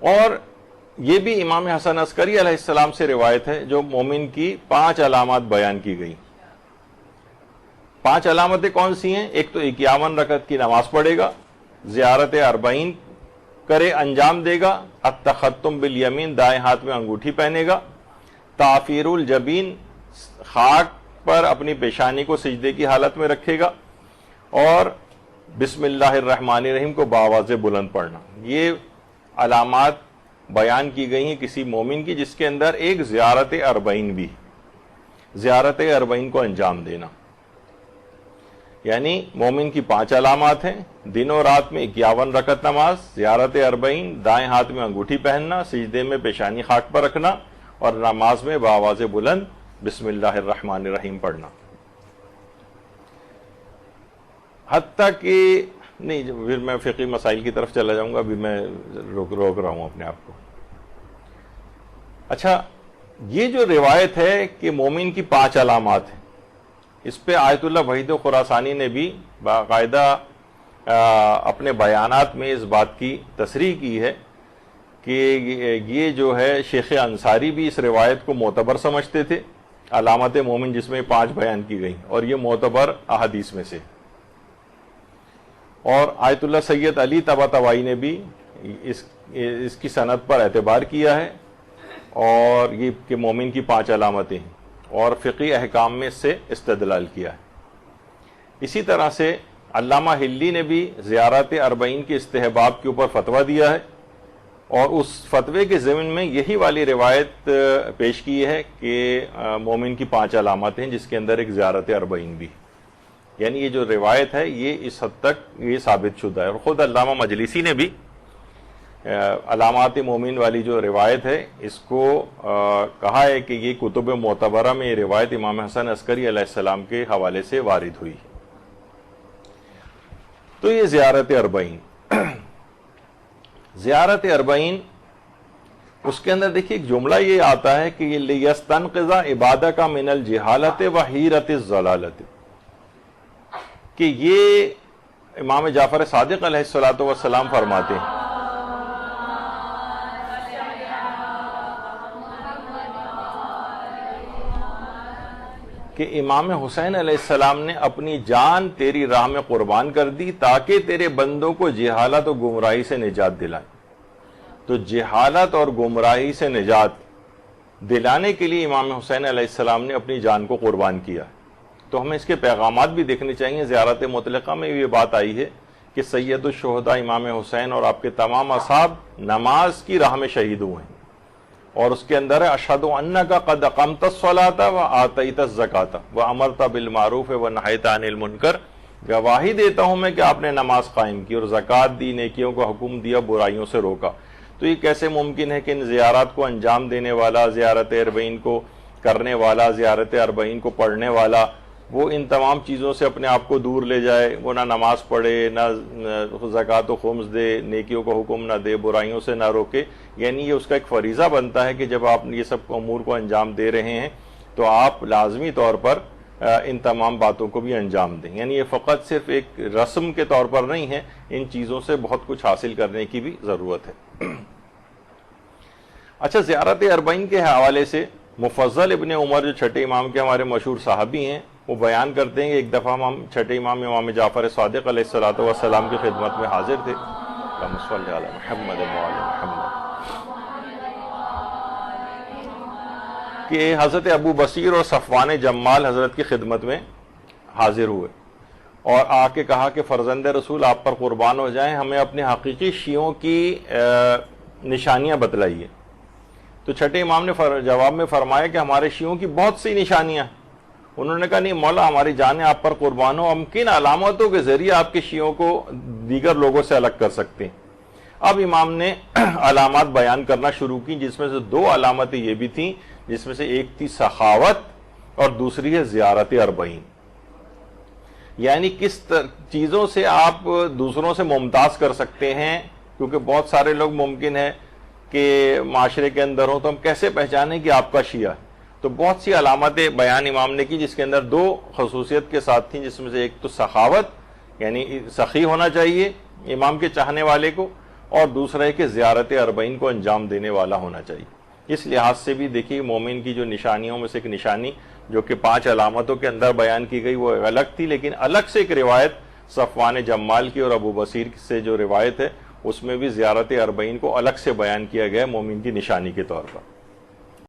اور یہ بھی امام حسن عسکری علیہ السلام سے روایت ہے جو مومن کی 5 علامات بیان کی گئی. 5 علامتیں کون سی ہیں؟ ایک تو 51 رکعت کی نماز پڑھے گا، زیارت 40 کرے انجام دے گا، التختم بالیمین دائیں ہاتھ میں انگوٹھی پہنے گا، تعفیر الجبین خاک پر اپنی پیشانی کو سجدے کی حالت میں رکھے گا، اور بسم اللہ الرحمن الرحیم کو بآواز بلند پڑھنا. یہ علامات بیان کی گئی ہیں کسی مومن کی جس کے اندر ایک زیارت 40 بھی، زیارت 40 کو انجام دینا. یعنی مومن کی 5 علامات ہیں: دن و رات میں 51 رکعت نماز، زیارت 40، دائیں ہاتھ میں انگوٹھی پہننا، سجدے میں پیشانی خاک پر رکھنا، اور نماز میں بآواز بلند بسم اللہ الرحمن الرحیم پڑھنا. حتیٰ کہ نہیں، پھر میں فقہی مسائل کی طرف چلا جاؤں گا، ابھی میں روک رہا ہوں اپنے آپ کو. اچھا، یہ جو روایت ہے کہ مومن کی 5 علامات ہیں، اس پہ آیت اللہ وحید خراسانی نے بھی باقاعدہ اپنے بیانات میں اس بات کی تصریح کی ہے کہ یہ جو ہے شیخ انصاری بھی اس روایت کو معتبر سمجھتے تھے، علامت مومن جس میں 5 بیان کی گئی، اور یہ معتبر احادیث میں سے. اور آیت اللہ سید علی طباطبائی نے بھی اس کی سند پر اعتبار کیا ہے، اور یہ کہ مومن کی 5 علامتیں ہیں، اور فقہی احکام میں اس سے استدلال کیا ہے. اسی طرح سے علامہ ہلی نے بھی زیارت 40 کے استحباب کے اوپر فتویٰ دیا ہے، اور اس فتوے کے ضمن میں یہی والی روایت پیش کی ہے کہ مومن کی 5 علامات ہیں جس کے اندر ایک زیارت 40 بھی. یعنی یہ جو روایت ہے یہ اس حد تک یہ ثابت شدہ ہے. اور خود علامہ مجلسی نے بھی علامات مومن والی جو روایت ہے اس کو کہا ہے کہ یہ کتب معتبرہ میں یہ روایت امام حسن عسکری علیہ السلام کے حوالے سے وارد ہوئی. تو یہ زیارت 40، زیارت 40 اس کے اندر دیکھیے ایک جملہ یہ آتا ہے کہ یہ لیستنقذ عبادک من الجہالت وحیرت الضلالت، کہ یہ امام جعفر صادق علیہ السلام فرماتے ہیں کہ امام حسین علیہ السلام نے اپنی جان تیری راہ میں قربان کر دی تاکہ تیرے بندوں کو جہالت و گمراہی سے نجات دلائے. تو جہالت اور گمراہی سے نجات دلانے کے لیے امام حسین علیہ السلام نے اپنی جان کو قربان کیا. تو ہمیں اس کے پیغامات بھی دیکھنے چاہیے. زیارت مطلقہ میں یہ بات آئی ہے کہ سید الشہداء امام حسین اور آپ کے تمام اصحاب نماز کی راہ میں شہید ہوئے ہیں، اور اس کے اندر ہے اشہد انک قد اقمت الصلاۃ وآتیت الزکاۃ وامرت بالمعروف ونہیت عن المنکر، گواہی دیتا ہوں میں کہ آپ نے نماز قائم کی اور زکوٰۃ دی، نیکیوں کو حکم دیا، برائیوں سے روکا. تو یہ کیسے ممکن ہے کہ ان زیارات کو انجام دینے والا، زیارت 40 کو کرنے والا، زیارت 40 کو پڑھنے والا، وہ ان تمام چیزوں سے اپنے آپ کو دور لے جائے، وہ نہ نماز پڑھے، نہ زکوٰۃ و خمس دے، نیکیوں کو حکم نہ دے، برائیوں سے نہ روکے. یعنی یہ اس کا ایک فریضہ بنتا ہے کہ جب آپ یہ سب امور کو انجام دے رہے ہیں تو آپ لازمی طور پر ان تمام باتوں کو بھی انجام دیں. یعنی یہ فقط صرف ایک رسم کے طور پر نہیں ہے، ان چیزوں سے بہت کچھ حاصل کرنے کی بھی ضرورت ہے. اچھا، زیارت 40 کے حوالے سے مفضل ابن عمر جو چھٹے امام کے ہمارے مشہور صحابی ہیں، وہ بیان کرتے ہیں کہ ایک دفعہ ہم چھٹے امام امام جعفر صادق علیہ السلام کی خدمت میں حاضر تھے. اللہم صلی علی محمد وعلی محمد، کہ حضرت ابو بصیر اور صفوان جمال حضرت کی خدمت میں حاضر ہوئے اور آ کے کہا کہ فرزند رسول آپ پر قربان ہو جائیں، ہمیں اپنے حقیقی شیعوں کی نشانیاں بتلائیے. تو چھٹے امام نے جواب میں فرمایا کہ ہمارے شیعوں کی بہت سی نشانیاں. انہوں نے کہا نہیں مولا، ہماری جانیں آپ پر قربان ہو، ہم کن علامتوں کے ذریعے آپ کے شیعوں کو دیگر لوگوں سے الگ کر سکتے ہیں. اب امام نے علامات بیان کرنا شروع کی، جس میں سے 2 علامتیں یہ بھی تھیں، جس میں سے ایک تھی سخاوت اور دوسری ہے زیارت 40. یعنی کس چیزوں سے آپ دوسروں سے ممتاز کر سکتے ہیں، کیونکہ بہت سارے لوگ ممکن ہے کہ معاشرے کے اندر ہوں، تو ہم کیسے پہچانیں کہ آپ کا شیعہ. تو بہت سی علامتیں بیان امام نے کی، جس کے اندر 2 خصوصیت کے ساتھ تھیں، جس میں سے ایک تو سخاوت، یعنی سخی ہونا چاہیے امام کے چاہنے والے کو، اور دوسرا ہے کہ زیارت اربعین کو انجام دینے والا ہونا چاہیے۔ اس لحاظ سے بھی دیکھیے مومن کی جو نشانیوں میں سے ایک نشانی جو کہ 5 علامتوں کے اندر بیان کی گئی وہ الگ تھی، لیکن الگ سے ایک روایت صفوان جمال کی اور ابو بصیر سے جو روایت ہے اس میں بھی زیارت اربعین کو الگ سے بیان کیا گیا ہے مومن کی نشانی کے طور پر۔